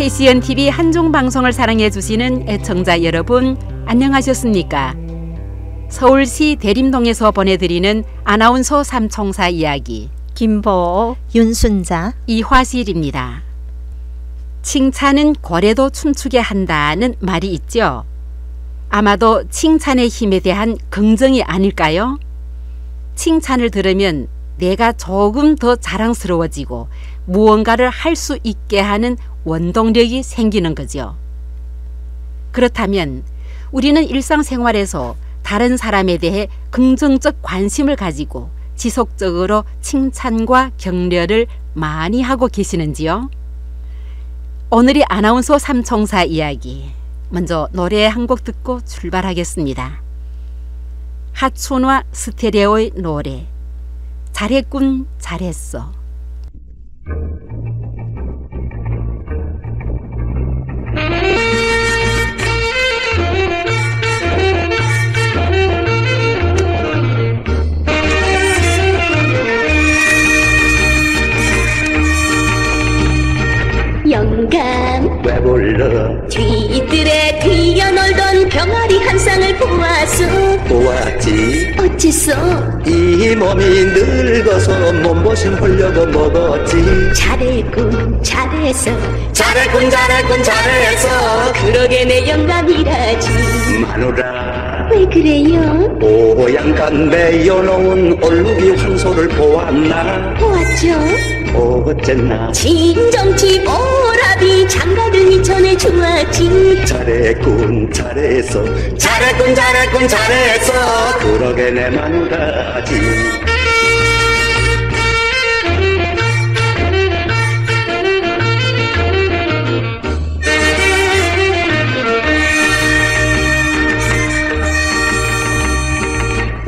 KCN TV 한중 방송을 사랑해 주시는 애청자 여러분, 안녕하셨습니까? 서울시 대림동에서 보내드리는 아나운서 삼총사 이야기, 김보, 윤순자, 이화실입니다. 칭찬은 고래도 춤추게 한다는 말이 있죠. 아마도 칭찬의 힘에 대한 긍정이 아닐까요? 칭찬을 들으면 내가 조금 더 자랑스러워지고 무언가를 할 수 있게 하는 원동력이 생기는 거죠. 그렇다면 우리는 일상생활에서 다른 사람에 대해 긍정적 관심을 가지고 지속적으로 칭찬과 격려를 많이 하고 계시는지요? 오늘이 아나운서 삼총사 이야기, 먼저 노래 한 곡 듣고 출발하겠습니다. 하춘화 스테레오의 노래, 잘했군 잘했어. 영감 왜 불러? 뒤뜰에 뛰어놀던 병아리 한 쌍을 보았지. 어째서? 이 몸이 늙어서 몸보신 하려고 먹었지. 잘했군 잘했어. 잘했군 잘했군 잘했어. 그러게 내 영감이라지. 마누라 왜 그래요? 뽀얀간 매여놓은 얼룩이 황소를 보았나? 보았죠? 어쨌나? 진정치 보라비 장가들이 전해 주었지. 잘했군 잘했어. 잘했군 잘했군 잘했어. 그러게 내 마누라지.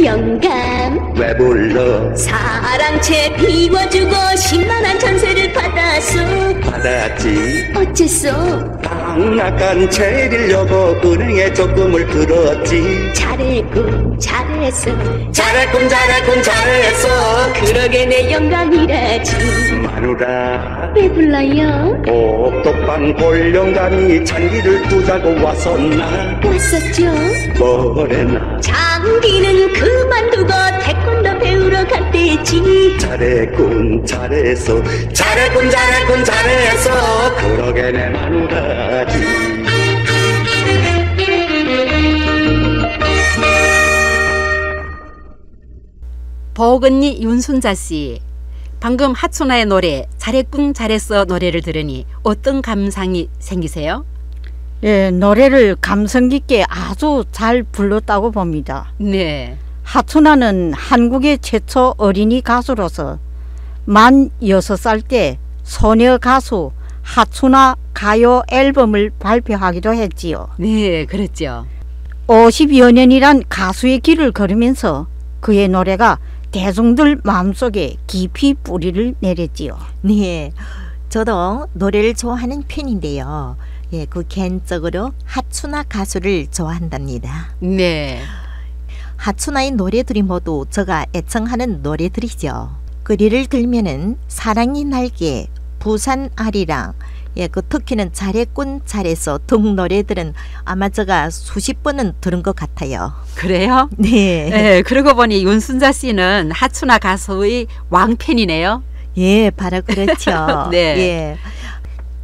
영감 왜 불러? 사랑채 비워주고 10만원 전세를 받았지. 어째서? 방앗간 채 빌려고 은행에 조금을 들었지. 잘했군 잘했어. 잘했군 잘했군 잘했어. 그러게 내 영감이라지. 마누라 왜 불러요? 옥독방 골령감이 장기를 두자고 왔었나? 왔었죠. 뭐래나? 장기는 그만두고 태권도 배우러 갔대지. 잘했군 잘했어. 잘했군 잘했군 잘했어. 그러게 내 마누라지. 보건리 윤순자씨, 방금 하춘화의 노래 잘했군 잘했어 노래를 들으니 어떤 감상이 생기세요? 예, 노래를 감성 깊게 아주 잘 불렀다고 봅니다. 네. 하춘화는 한국의 최초 어린이 가수로서 만 6살 때 소녀 가수 하춘화 가요 앨범을 발표하기도 했지요. 네, 그랬죠. 50여 년이란 가수의 길을 걸으면서 그의 노래가 대중들 마음속에 깊이 뿌리를 내렸지요. 네, 저도 노래를 좋아하는 편인데요. 예, 그 개인적으로 하춘화 가수를 좋아한답니다. 네. 하춘화의 노래들이 모두 제가 애청하는 노래들이죠. 그리를 들면은 사랑이 날개, 부산 아리랑, 예, 그 특히는 잘했군 잘했어 등 노래들은 아마 제가 수십 번은 들은 것 같아요. 그래요? 네. 네, 그러고 보니 윤순자 씨는 하춘화 가수의 왕팬이네요. 예, 바로 그렇죠. 네. 예.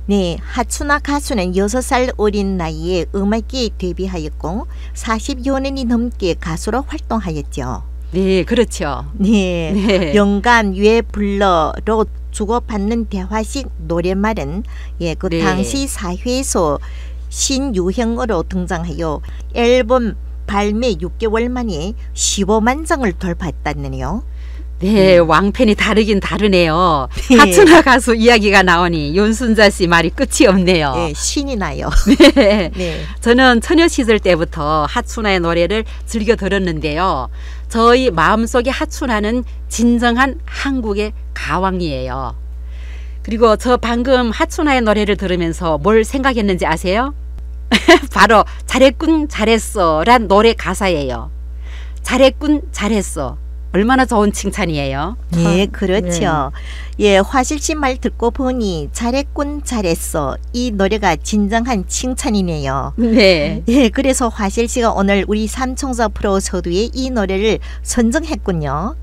네, 하춘화 가수는 6살 어린 나이에 음악계에 데뷔하였고 40여 년이 넘게 가수로 활동하였죠. 네, 그렇죠. 네, 네. 영감 왜 불러로 주고받는 대화식 노랫말은 예, 그 네. 당시 사회에서 신유행어로 등장하여 앨범 발매 6개월 만에 15만 장을 돌파했다네요. 네, 왕팬이 다르긴 다르네요. 네. 하춘화 가수 이야기가 나오니 윤순자 씨 말이 끝이 없네요. 예, 신이 나요. 네. 네. 저는 처녀 시절 때부터 하춘화의 노래를 즐겨 들었는데요. 저희 마음속에 하춘화는 진정한 한국의 가왕이에요. 그리고 저 방금 하춘화의 노래를 들으면서 뭘 생각했는지 아세요? 바로 잘했군 잘했어 란 노래 가사예요. 잘했군 잘했어, 얼마나 좋은 칭찬이에요. 예, 그렇죠. 예, 화실 씨 말 듣고 보니 잘했군 잘했어. 이 노래가 진정한 칭찬이네요. 네. 예, 그래서 화실 씨가 오늘 우리 삼총사 프로 서두에 이 노래를 선정했군요.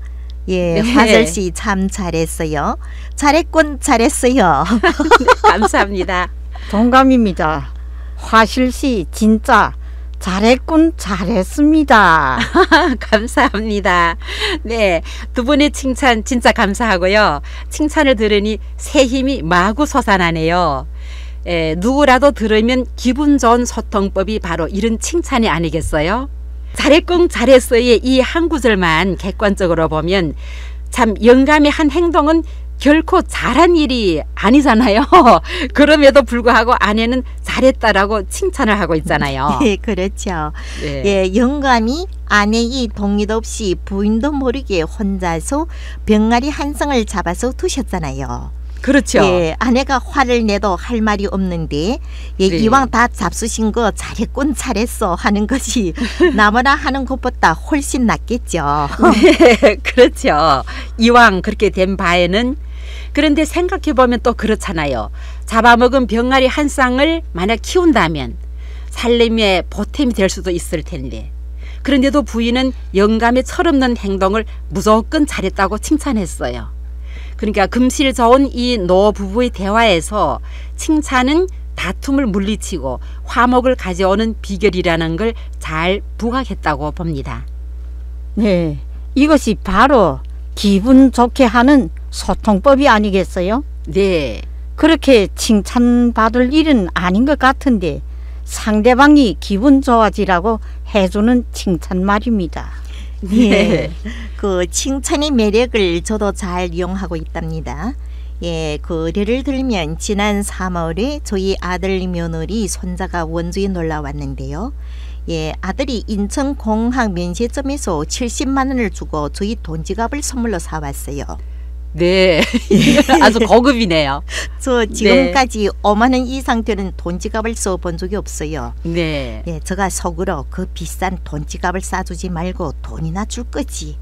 예, 네. 화실 씨 참 잘했어요. 잘했군 잘했어요. 감사합니다. 동감입니다. 화실씨 진짜 잘했군 잘했습니다. 감사합니다. 네, 두 분의 칭찬 진짜 감사하고요. 칭찬을 들으니 새 힘이 마구 솟아나네요. 누구라도 들으면 기분 좋은 소통법이 바로 이런 칭찬이 아니겠어요? 잘했군 잘했어의 이 한 구절만 객관적으로 보면 참 영감의 한 행동은 결코 잘한 일이 아니잖아요. 그럼에도 불구하고 아내는 잘했다라고 칭찬을 하고 있잖아요. 예, 그렇죠. 네. 예, 영감이 아내의 동의도 없이 부인도 모르게 혼자서 병아리 한 쌍을 잡아서 두셨잖아요. 그렇죠. 예, 아내가 화를 내도 할 말이 없는데 예, 네. 이왕 다 잡수신 거 잘했군 잘했어 하는 것이 나무나 하는 것보다 훨씬 낫겠죠. 네, 그렇죠. 이왕 그렇게 된 바에는. 그런데 생각해보면 또 그렇잖아요. 잡아먹은 병아리 한 쌍을 만약 키운다면 살림의 보탬이 될 수도 있을 텐데, 그런데도 부인은 영감의 철없는 행동을 무조건 잘했다고 칭찬했어요. 그러니까 금실 좋은 이 노부부의 대화에서 칭찬은 다툼을 물리치고 화목을 가져오는 비결이라는 걸 잘 부각했다고 봅니다. 네, 이것이 바로 기분 좋게 하는 소통법이 아니겠어요? 네. 그렇게 칭찬받을 일은 아닌 것 같은데 상대방이 기분 좋아지라고 해주는 칭찬 말입니다. 예, 그 칭찬의 매력을 저도 잘 이용하고 있답니다. 예, 그 예를 들면 지난 3월에 저희 아들 며느리 손자가 원주에 놀러 왔는데요. 예, 아들이 인천공항 면세점에서 70만 원을 주고 저희 돈지갑을 선물로 사왔어요. 네. 아주 고급이네요. 저 지금까지 5만 원 이상 되는 돈지갑을 써본 적이 없어요. 네. 예, 제가 속으로 그 비싼 돈지갑을 싸주지 말고 돈이나 줄 거지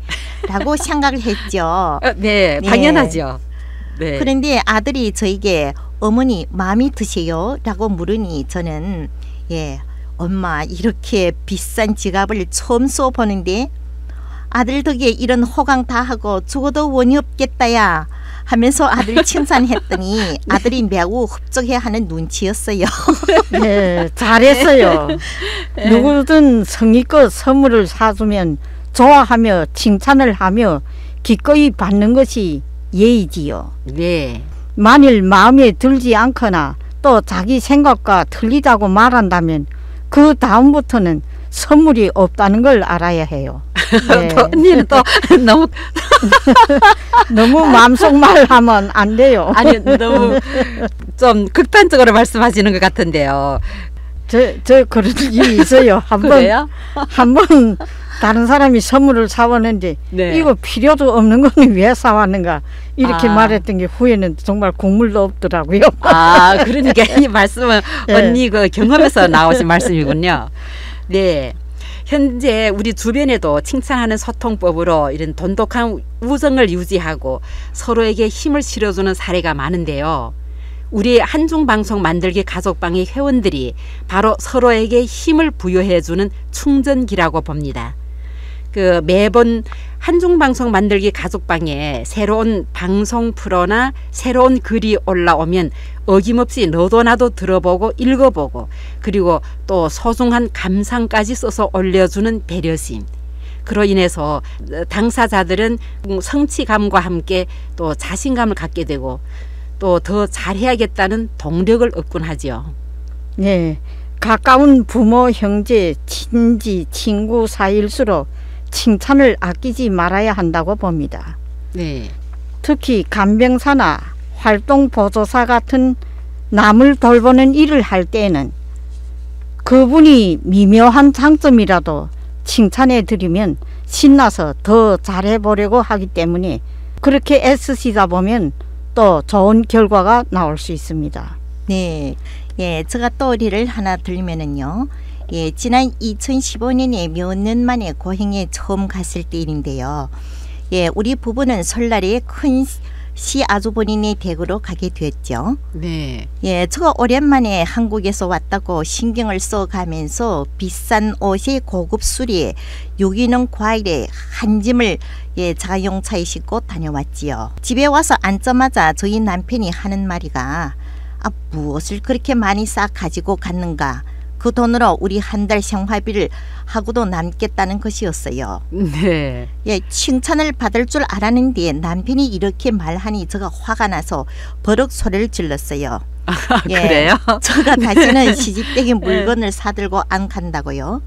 라고 생각을 했죠. 네, 네. 당연하죠. 네. 그런데 아들이 저에게 어머니 마음이 드세요? 라고 물으니 저는 예, 엄마 이렇게 비싼 지갑을 처음 써보는데 아들 덕에 이런 호강 다 하고 죽어도 원이 없겠다야 하면서 아들 칭찬했더니 아들이 매우 흡족해하는 눈치였어요. 네, 잘했어요. 누구든 성의껏 선물을 사주면 좋아하며 칭찬을 하며 기꺼이 받는 것이 예의지요. 네. 만일 마음에 들지 않거나 또 자기 생각과 틀리다고 말한다면 그 다음부터는 선물이 없다는 걸 알아야 해요. 네. 또 언니는 또 너무 너무 마음속 말하면 안 돼요. 아니 너무 좀 극단적으로 말씀하시는 것 같은데요. 저 그런 일이 있어요. 그래요? 한번 다른 사람이 선물을 사왔는데 네. 이거 필요도 없는 거는 왜 사왔는가 이렇게 아. 말했던 게 후에는 정말 국물도 없더라고요. 아, 그러니까 이 말씀은 네. 언니 그 경험에서 나오신 말씀이군요. 네. 현재 우리 주변에도 칭찬하는 소통법으로 이런 돈독한 우정을 유지하고 서로에게 힘을 실어주는 사례가 많은데요. 우리 한중방송 만들기 가족방의 회원들이 바로 서로에게 힘을 부여해주는 충전기라고 봅니다. 그 매번 한중방송 만들기 가족방에 새로운 방송 프로나 새로운 글이 올라오면 어김없이 너도 나도 들어보고 읽어보고 그리고 또 소중한 감상까지 써서 올려주는 배려심. 그로 인해서 당사자들은 성취감과 함께 또 자신감을 갖게 되고 또 더 잘해야겠다는 동력을 얻곤 하죠. 네, 가까운 부모, 형제, 친지, 친구 사이일수록 칭찬을 아끼지 말아야 한다고 봅니다. 네. 특히 간병사나 활동보조사 같은 남을 돌보는 일을 할 때에는 그분이 미묘한 장점이라도 칭찬해 드리면 신나서 더 잘해보려고 하기 때문에 그렇게 애쓰시다 보면 또 좋은 결과가 나올 수 있습니다. 네, 예, 제가 또 예를 하나 들면은요. 예, 지난 2015년에 몇 년 만에 고향에 처음 갔을 때 일인데요. 예, 우리 부부는 설날에 큰 시아주버니네 댁으로 가게 됐죠. 네. 예, 제가 오랜만에 한국에서 왔다고 신경을 써가면서 비싼 옷에 고급 술에 유기농 과일에 한 짐을 자동차에 싣고 다녀왔지요. 집에 와서 앉자마자 저희 남편이 하는 말이가 무엇을 그렇게 많이 싹 가지고 갔는가. 그 돈으로 우리 한 달 생활비를 하고도 남겠다는 것이었어요. 네. 예, 칭찬을 받을 줄 알았는데 남편이 이렇게 말하니 제가 화가 나서 버럭 소리를 질렀어요. 예, 그래요? 제가 다시는 시집댁에 물건을 사들고 안 간다고요.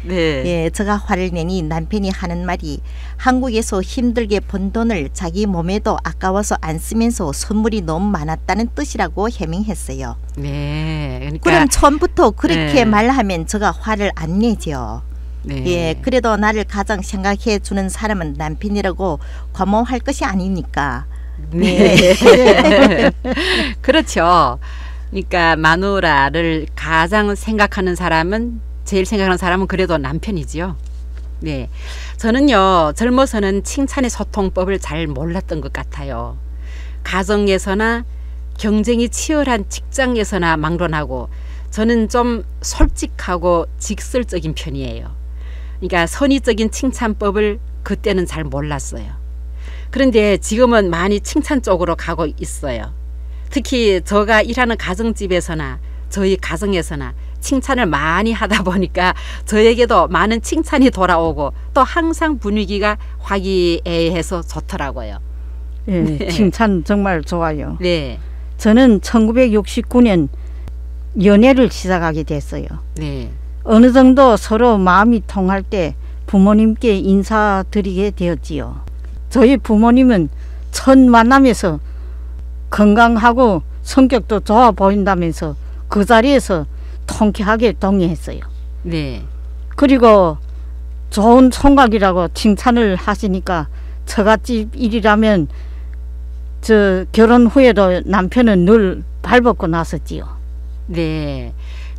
네. 예, 제가 화를 내니 남편이 하는 말이 한국에서 힘들게 번 돈을 자기 몸에도 아까워서 안 쓰면서 선물이 너무 많았다는 뜻이라고 해명했어요. 네. 그러니까 그럼 처음부터 그렇게 네. 말하면 제가 화를 안 내죠. 네. 예, 그래도 나를 가장 생각해 주는 사람은 남편이라고 과모할 것이 아니니까. 네. 그렇죠. 그러니까 마누라를 가장 생각하는 사람은 제일 생각하는 사람은 그래도 남편이지요. 네. 저는요, 젊어서는 칭찬의 소통법을 잘 몰랐던 것 같아요. 가정에서나 경쟁이 치열한 직장에서나 막론하고 저는 좀 솔직하고 직설적인 편이에요. 그러니까 선의적인 칭찬법을 그때는 잘 몰랐어요. 그런데 지금은 많이 칭찬 쪽으로 가고 있어요. 특히 제가 일하는 가정집에서나 저희 가정에서나 칭찬을 많이 하다 보니까 저에게도 많은 칭찬이 돌아오고 또 항상 분위기가 화기애애해서 좋더라고요. 예, 칭찬 정말 좋아요. 네. 저는 1969년 연애를 시작하게 됐어요. 네. 어느 정도 서로 마음이 통할 때 부모님께 인사드리게 되었지요. 저희 부모님은 첫 만남에서 건강하고 성격도 좋아 보인다면서 그 자리에서 통쾌하게 동의했어요. 네. 그리고 좋은 총각이라고 칭찬을 하시니까 처갓집 일이라면 저 결혼 후에도 남편은 늘 발벗고 나섰지요. 네.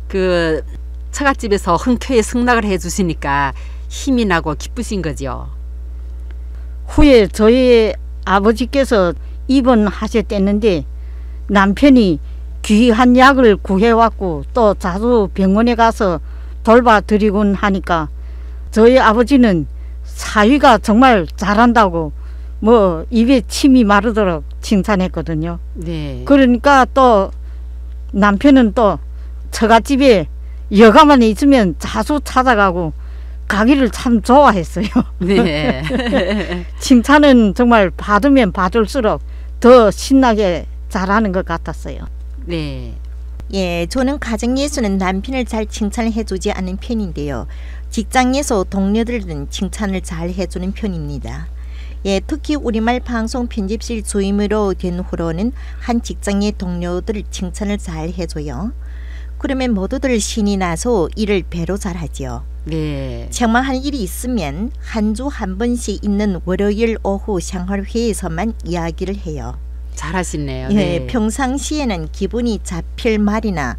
그 처갓집에서 흔쾌히 승낙을 해주시니까 힘이 나고 기쁘신 거죠. 후에 저희 아버지께서 입원하셨댔는데 남편이 귀한 약을 구해왔고 또 자주 병원에 가서 돌봐드리곤 하니까 저희 아버지는 사위가 정말 잘한다고 뭐 입에 침이 마르도록 칭찬했거든요. 네. 그러니까 또 남편은 또 처갓집에 여가만 있으면 자주 찾아가고 가기를 참 좋아했어요. 네. 칭찬은 정말 받으면 받을수록 더 신나게 잘하는 것 같았어요. 네. 예, 저는 가정에서는 남편을 잘 칭찬해 주지 않는 편인데요. 직장에서 동료들은 칭찬을 잘 해주는 편입니다. 예, 특히 우리말 방송 편집실 주임으로 된 후로는 한 직장의 동료들 칭찬을 잘 해줘요. 그러면 모두들 신이 나서 일을 배로 잘하지요. 네. 정말 할 일이 있으면 한 주 한 번씩 있는 월요일 오후 생활회에서만 이야기를 해요. 잘하시네요. 예, 네. 평상시에는 기분이 잡힐 말이나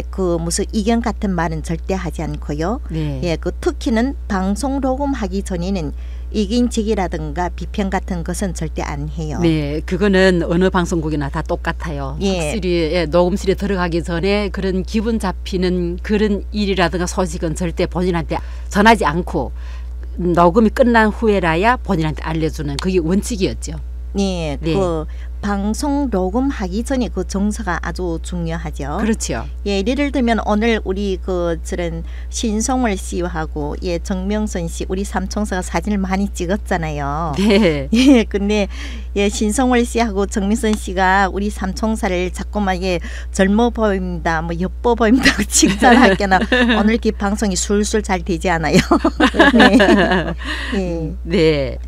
그 무슨 의견 같은 말은 절대 하지 않고요. 네. 예, 그 특히는 방송 녹음하기 전에는 이긴직이라든가 비평 같은 것은 절대 안 해요. 네, 그거는 어느 방송국이나 다 똑같아요. 예. 확실히 녹음실에 들어가기 전에 그런 기분 잡히는 그런 일이라든가 소식은 절대 본인한테 전하지 않고 녹음이 끝난 후에라야 본인한테 알려주는 그게 원칙이었죠. 예, 네. 그 방송 녹음하기 전에 그 정서가 아주 중요하죠. 그렇죠. 예, 예를 들면 오늘 우리 저런 신성월 씨하고 정명선 씨 우리 삼총사가 사진을 많이 찍었잖아요. 네. 예, 근데 신성월 씨하고 정명선 씨가 우리 삼총사를 자꾸만 젊어 보입니다, 뭐 예뻐 보입니다 칭찬하게나 오늘 이렇게 방송이 술술 잘 되지 않아요. 네. 예. 네.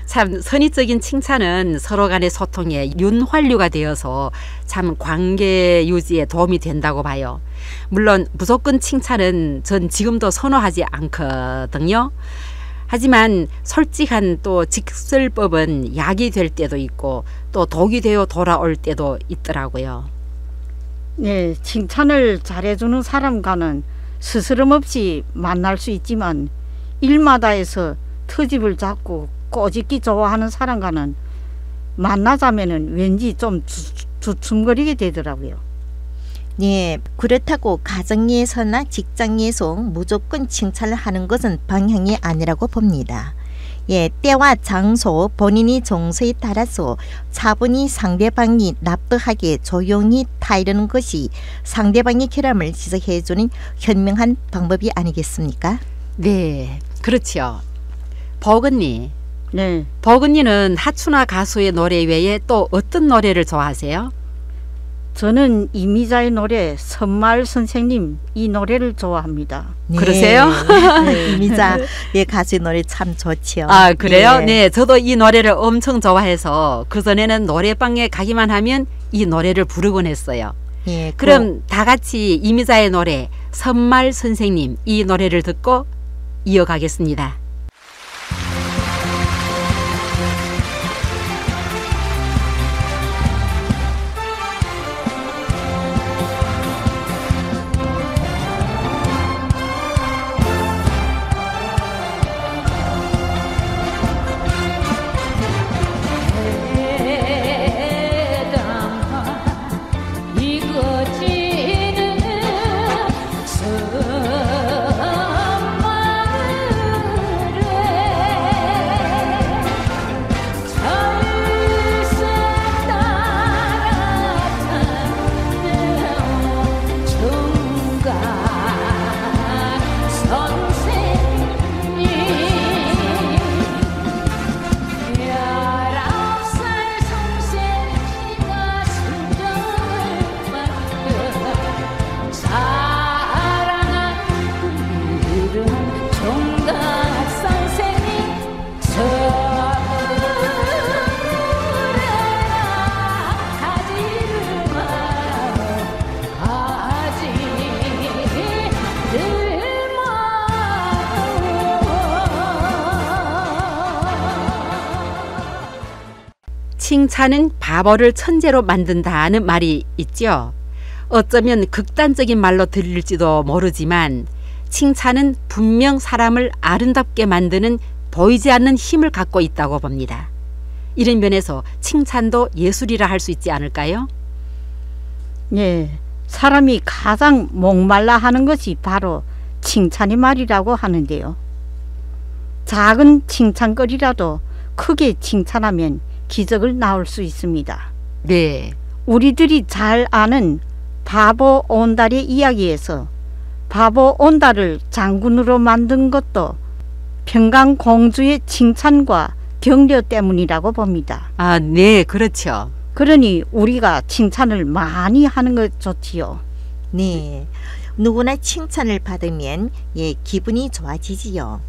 참 선의적인 칭찬은 서로 간의 소통에 윤활유가 되어서 참 관계 유지에 도움이 된다고 봐요. 물론 무조건 칭찬은 전 지금도 선호하지 않거든요. 하지만 솔직한 또 직설법은 약이 될 때도 있고 또 독이 되어 돌아올 때도 있더라고요. 네, 칭찬을 잘해주는 사람과는 스스럼 없이 만날 수 있지만 일마다에서 터집을 잡고 꼬집기 좋아하는 사람과는 만나자면은 왠지 좀 주춤거리게 되더라고요. 네, 그렇다고 가정에서나 직장에서 무조건 칭찬을 하는 것은 방향이 아니라고 봅니다. 예, 때와 장소, 본인이 정서에 따라서 차분히 상대방이 납득하게 조용히 타이르는 것이 상대방의 결함을 지적해주는 현명한 방법이 아니겠습니까? 네, 그렇죠. 버근니, 네, 버근니는 하춘화 가수의 노래 외에 또 어떤 노래를 좋아하세요? 저는 이미자의 노래 선마을 선생님 이 노래를 좋아합니다. 네. 그러세요? 네, 이미자 예, 가수의 노래 참 좋지요. 아, 그래요? 예. 네, 저도 이 노래를 엄청 좋아해서 그전에는 노래방에 가기만 하면 이 노래를 부르곤 했어요. 예, 그럼 다 같이 이미자의 노래 선말 선생님 이 노래를 듣고 이어가겠습니다. 칭찬은 바보를 천재로 만든다는 말이 있죠. 어쩌면 극단적인 말로 들릴지도 모르지만 칭찬은 분명 사람을 아름답게 만드는 보이지 않는 힘을 갖고 있다고 봅니다. 이런 면에서 칭찬도 예술이라 할 수 있지 않을까요? 예, 사람이 가장 목말라 하는 것이 바로 칭찬이 말이라고 하는데요. 작은 칭찬거리라도 크게 칭찬하면 기적을 낳을 수 있습니다. 네. 우리들이 잘 아는 바보 온달의 이야기에서 바보 온달을 장군으로 만든 것도 평강공주의 칭찬과 격려 때문이라고 봅니다. 아, 네, 그렇죠. 그러니 우리가 칭찬을 많이 하는 것 좋지요. 네, 누구나 칭찬을 받으면 예, 기분이 좋아지지요.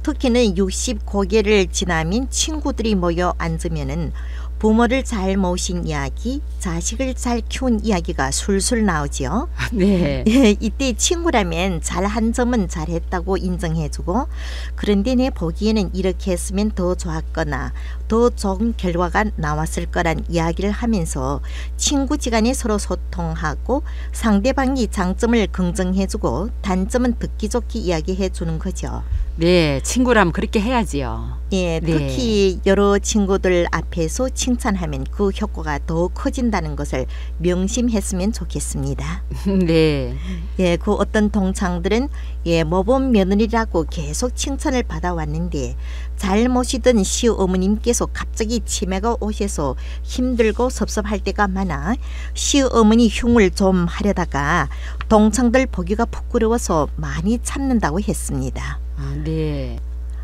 특히는 60 고개를 지나면 친구들이 모여 앉으면은 부모를 잘 모신 이야기, 자식을 잘 키운 이야기가 술술 나오지요. 네. 예, 이때 친구라면 잘한 점은 잘했다고 인정해주고, 그런데 내 보기에는 이렇게 했으면 더 좋았거나 더 좋은 결과가 나왔을 거란 이야기를 하면서 친구지간에 서로 소통하고 상대방이 장점을 긍정해주고 단점은 듣기 좋게 이야기해주는 거죠. 네, 친구라면 그렇게 해야지요. 예, 네. 특히 여러 친구들 앞에서 칭찬하면 그 효과가 더 커진다는 것을 명심했으면 좋겠습니다. 네. 예, 그 어떤 동창들은 예, 모범 며느리라고 계속 칭찬을 받아왔는데 잘 모시던 시어머님께서 갑자기 치매가 오셔서 힘들고 섭섭할 때가 많아 시어머니 흉을 좀 하려다가 동창들 보기가 부끄러워서 많이 참는다고 했습니다. 아, 네.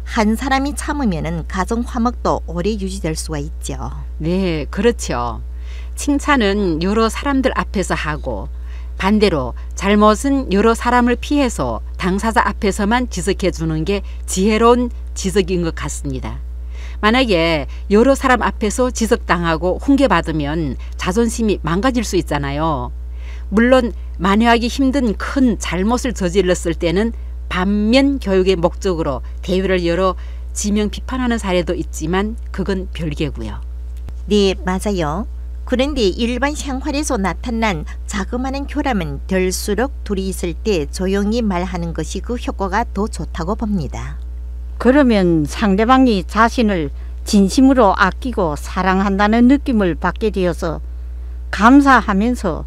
한 사람이 참으면은 가정 화목도 오래 유지될 수가 있죠. 네, 그렇죠. 칭찬은 여러 사람들 앞에서 하고 반대로 잘못은 여러 사람을 피해서 당사자 앞에서만 지적해 주는 게 지혜로운 지적인 것 같습니다. 만약에 여러 사람 앞에서 지적당하고 훈계받으면 자존심이 망가질 수 있잖아요. 물론 만회하기 힘든 큰 잘못을 저질렀을 때는 반면 교육의 목적으로 대회를 열어 지명 비판하는 사례도 있지만 그건 별개고요. 네, 맞아요. 그런데 일반 생활에서 나타난 자그마한 교람은 될수록 둘이 있을 때 조용히 말하는 것이 그 효과가 더 좋다고 봅니다. 그러면 상대방이 자신을 진심으로 아끼고 사랑한다는 느낌을 받게 되어서 감사하면서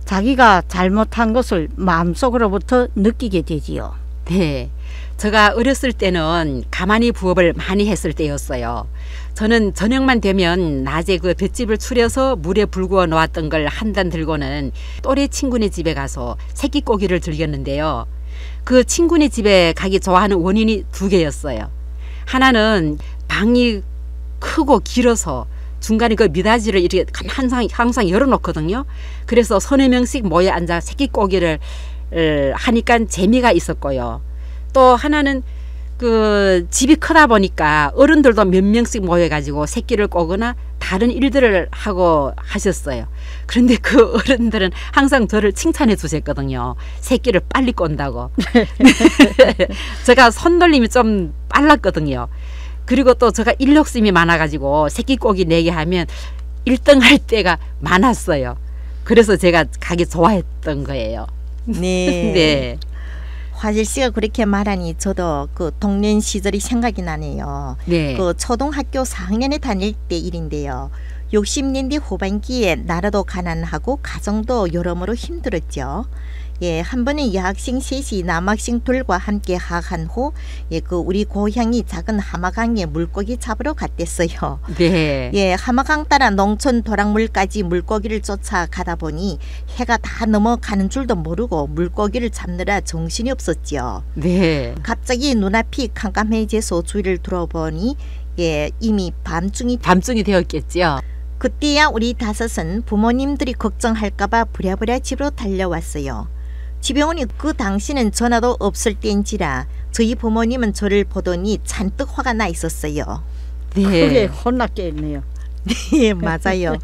자기가 잘못한 것을 마음속으로부터 느끼게 되지요. 네. 제가 어렸을 때는 가만히 부업을 많이 했을 때였어요. 저는 저녁만 되면 낮에 그 볏짚을 추려서 물에 불 구워 놓았던 걸 한 단 들고는 또래 친구네 집에 가서 새끼고기를 즐겼는데요. 그 친구네 집에 가기 좋아하는 원인이 두 개였어요. 하나는 방이 크고 길어서 중간에 그 미닫이를 이렇게 항상 열어놓거든요. 그래서 서너 명씩 모여 앉아 새끼고기를 하니까 재미가 있었고요. 또 하나는 그 집이 크다 보니까 어른들도 몇 명씩 모여가지고 새끼를 꼬거나 다른 일들을 하고 하셨어요. 그런데 그 어른들은 항상 저를 칭찬해 주셨거든요. 새끼를 빨리 꼰다고. 제가 손놀림이 좀 빨랐거든요. 그리고 또 제가 인력심이 많아가지고 새끼 꼬기 내게 하면 1등 할 때가 많았어요. 그래서 제가 가기 좋아했던 거예요. 네. 네. 화질 씨가 그렇게 말하니 저도 그 동년 시절이 생각이 나네요. 네. 그 초등학교 4학년에 다닐 때 일인데요. 60년대 후반기에 나라도 가난하고 가정도 여러모로 힘들었죠. 예, 한 번은 여학생 셋이 남학생 둘과 함께 하악한 후 그 우리 고향이 작은 하마강에 물고기 잡으러 갔댔어요. 네. 예, 하마강 따라 농촌 도랑물까지 물고기를 쫓아가다 보니 해가 다 넘어가는 줄도 모르고 물고기를 잡느라 정신이 없었지요. 네. 갑자기 눈앞이 캄캄해져서 주위를 돌아보니 예, 이미 밤중이 되었겠지요. 그때야 우리 다섯은 부모님들이 걱정할까봐 부랴부랴 집으로 달려왔어요. 집에 오니 그 당시는 전화도 없을 때인지라 저희 부모님은 저를 보더니 잔뜩 화가 나 있었어요. 네. 크게 혼났겠네요. 네, 맞아요.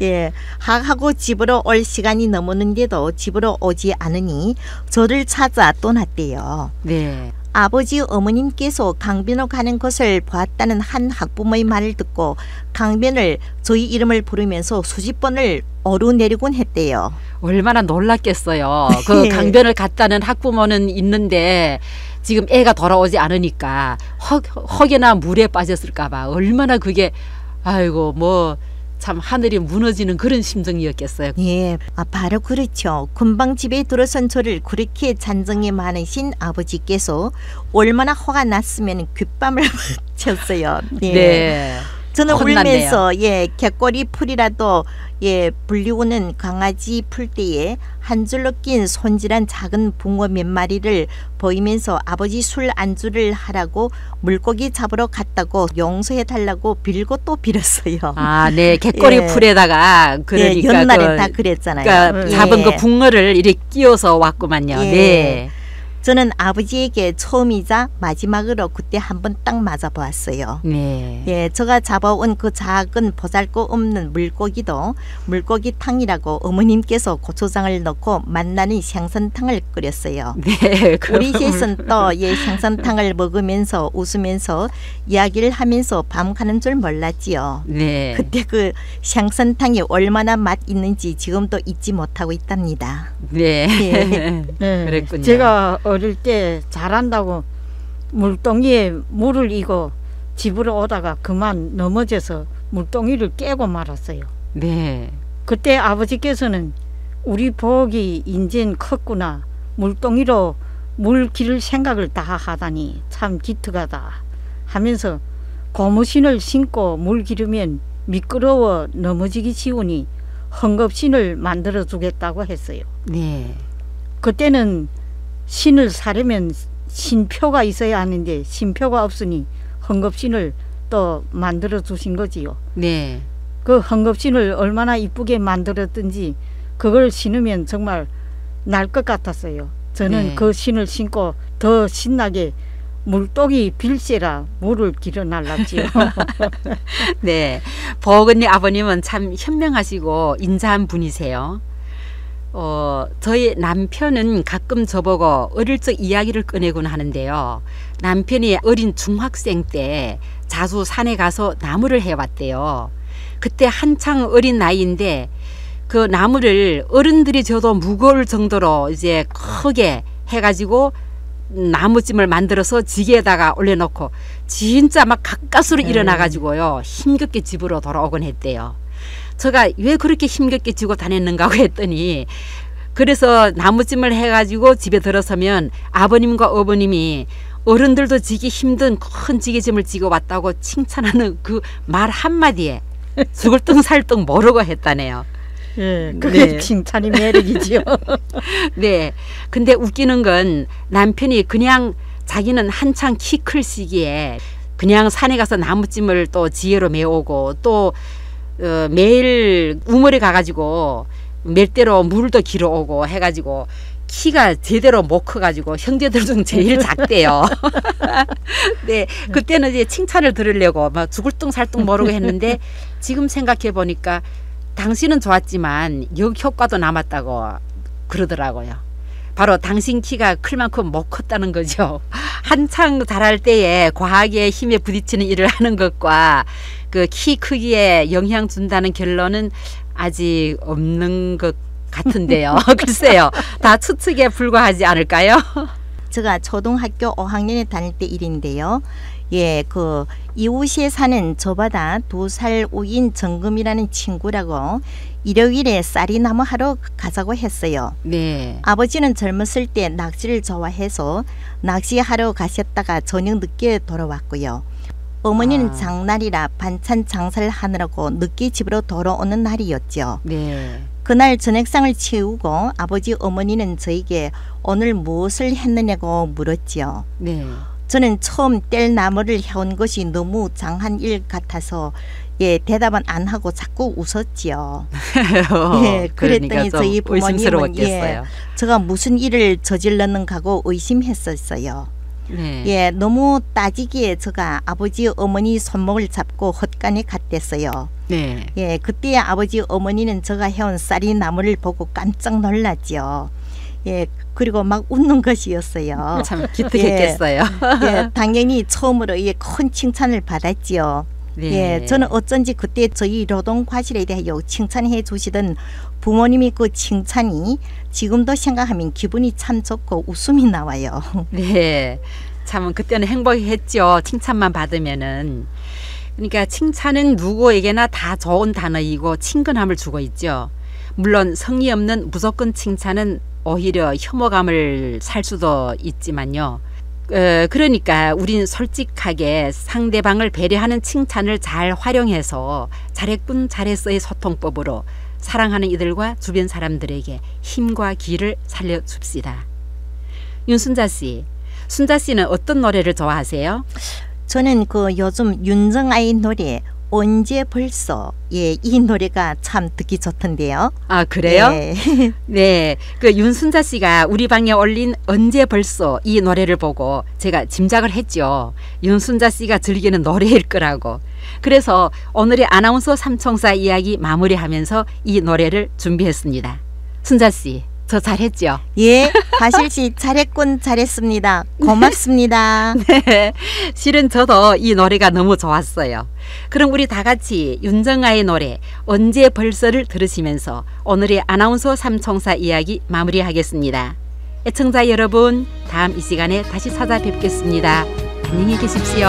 예, 하고 집으로 올 시간이 넘었는데도 집으로 오지 않으니 저를 찾아 떠났대요. 네. 아버지 어머님께서 강변으로 가는 것을 보았다는 한 학부모의 말을 듣고 강변을 저희 이름을 부르면서 수십 번을 오르내리곤 했대요. 얼마나 놀랐겠어요. 그 네. 강변을 갔다는 학부모는 있는데 지금 애가 돌아오지 않으니까 혹여나 물에 빠졌을까 봐 얼마나 그게 아이고 뭐 참 하늘이 무너지는 그런 심정이었겠어요. 예, 바로 그렇죠. 금방 집에 들어선 저를 그렇게 잔정이 많으신 아버지께서 얼마나 화가 났으면 귓밤을 쳤어요. 예. 네. 저는 혼났네요. 울면서 예, 갯꼬리 풀이라도 예, 불리우는 강아지 풀대에 한 줄로 낀 손질한 작은 붕어 몇 마리를 보이면서 아버지 술 안주를 하라고 물고기 잡으러 갔다고 용서해 달라고 빌고 또 빌었어요. 아, 네. 갯꼬리 예. 풀에다가 그러니까 예, 연날에 다 그랬잖아요. 그러니까 잡은 그 붕어를 이렇게 끼워서 왔구만요. 예. 네. 저는 아버지에게 처음이자 마지막으로 그때 한번 딱 맞아보았어요. 네. 예, 제가 잡아온 그 작은 보잘것없는 물고기도 물고기탕이라고 어머님께서 고추장을 넣고 맛나는 생선탕을 끓였어요. 네. 우리 셋은 또 예, 생선탕을 먹으면서 웃으면서 이야기를 하면서 밤 가는 줄 몰랐지요. 네. 그때 그 생선탕이 얼마나 맛 있는지 지금도 잊지 못하고 있답니다. 네. 예. 네. 그랬군요. 제가 어릴 때 잘한다고 물동이에 물을 이고 집으로 오다가 그만 넘어져서 물동이를 깨고 말았어요. 네. 그때 아버지께서는 우리 복이 인젠 컸구나. 물동이로 물 기를 생각을 다 하다니 참 기특하다 하면서 고무신을 신고 물 기르면 미끄러워 넘어지기 쉬우니 헝겊신을 만들어 주겠다고 했어요. 네. 그때는 신을 사려면 신표가 있어야 하는데 신표가 없으니 헝겊신을 또 만들어 주신 거지요. 네. 그 헝겊신을 얼마나 이쁘게 만들었든지 그걸 신으면 정말 날 것 같았어요. 저는 네. 그 신을 신고 더 신나게 물독이 빌세라 물을 길어 날랐지요. 네. 보건님 아버님은 참 현명하시고 인자한 분이세요. 저희 남편은 가끔 저보고 어릴 적 이야기를 꺼내곤 하는데요. 남편이 어린 중학생 때 자주 산에 가서 나무를 해왔대요. 그때 한창 어린 나이인데 그 나무를 어른들이 져도 무거울 정도로 이제 크게 해가지고 나무찜을 만들어서 지게에다가 올려놓고 진짜 막 가까스로 일어나가지고요 힘겹게 집으로 돌아오곤 했대요. 제가 왜 그렇게 힘겹게 지고 다녔는가 했더니 그래서 나무찜을 해가지고 집에 들어서면 아버님과 어머님이 어른들도 지기 힘든 큰 지게짐을 지고 왔다고 칭찬하는 그 말 한마디에 죽을 뚱 살 뚱 모르고 했다네요. 예, 그게 네. 칭찬이 매력이지요. 네. 근데 웃기는 건 남편이 그냥 자기는 한창 키 클 시기에 그냥 산에 가서 나무찜을 또 지혜로 메오고 또 매일 우물에 가가지고 멜대로 물도 길어오고 해가지고 키가 제대로 못 커가지고 형제들 중 제일 작대요. 네, 그때는 이제 칭찬을 들으려고 막 죽을 뚱 살 뚱 모르고 했는데 지금 생각해 보니까 당신은 좋았지만 역효과도 남았다고 그러더라고요. 바로 당신 키가 클 만큼 못 컸다는 거죠. 한창 자랄 때에 과학의 힘에 부딪히는 일을 하는 것과 그 키 크기에 영향 준다는 결론은 아직 없는 것 같은데요. 글쎄요. 다 추측에 불과하지 않을까요? 제가 초등학교 5학년에 다닐 때 일인데요. 예, 그 이웃에 사는 저보다 2살 우인 정금이라는 친구라고 일요일에 쌀이나무 하러 가자고 했어요. 네. 아버지는 젊었을 때 낚시를 좋아해서 낚시하러 가셨다가 저녁 늦게 돌아왔고요. 어머니는 장날이라 반찬 장사를 하느라고 늦게 집으로 돌아오는 날이었죠. 네. 그날 저녁상을 채우고 아버지 어머니는 저에게 오늘 무엇을 했느냐고 물었지요. 네. 저는 처음 뗄 나무를 해온 것이 너무 장한 일 같아서 예, 대답은 안 하고 자꾸 웃었지요. 예, 그랬더니 그러니까 좀 저희 부모님은 의심스러웠겠어요. 제가 무슨 일을 저질렀는가고 의심했었어요. 네. 예, 너무 따지기에 제가 아버지 어머니 손목을 잡고 헛간에 갔댔어요. 네. 예, 그때 아버지 어머니는 제가 해온 쌀이 나무를 보고 깜짝 놀랐죠. 예, 그리고 막 웃는 것이었어요. 참 기특했겠어요. 예, 당연히 처음으로 이 큰 칭찬을 받았지요. 네. 예, 저는 어쩐지 그때 저희 노동 과실에 대하여 칭찬해 주시던 부모님이 그 칭찬이 지금도 생각하면 기분이 참 좋고 웃음이 나와요. 네. 참 그때는 행복했죠. 칭찬만 받으면은. 그러니까 칭찬은 누구에게나 다 좋은 단어이고 친근함을 주고 있죠. 물론 성의 없는 무조건 칭찬은 오히려 혐오감을 살 수도 있지만요. 그러니까 우린 솔직하게 상대방을 배려하는 칭찬을 잘 활용해서 잘했군 잘했어의 소통법으로 사랑하는 이들과 주변 사람들에게 힘과 기를 살려줍시다. 윤순자 씨, 순자 씨는 어떤 노래를 좋아하세요? 저는 그 요즘 윤정아의 노래 언제 벌써 예, 이 노래가 참 듣기 좋던데요. 아 그래요? 예. 네, 그 윤순자 씨가 우리 방에 올린 언제 벌써 이 노래를 보고 제가 짐작을 했죠. 윤순자 씨가 즐기는 노래일 거라고. 그래서 오늘의 아나운서 삼총사 이야기 마무리하면서 이 노래를 준비했습니다. 순자 씨, 저 잘했죠? 예, 바실 씨 잘했군 잘했습니다. 고맙습니다. 네, 실은 저도 이 노래가 너무 좋았어요. 그럼 우리 다 같이 윤정아의 노래 언제 벌써를 들으시면서 오늘의 아나운서 삼총사 이야기 마무리하겠습니다. 애청자 여러분, 다음 이 시간에 다시 찾아뵙겠습니다. 안녕히 계십시오.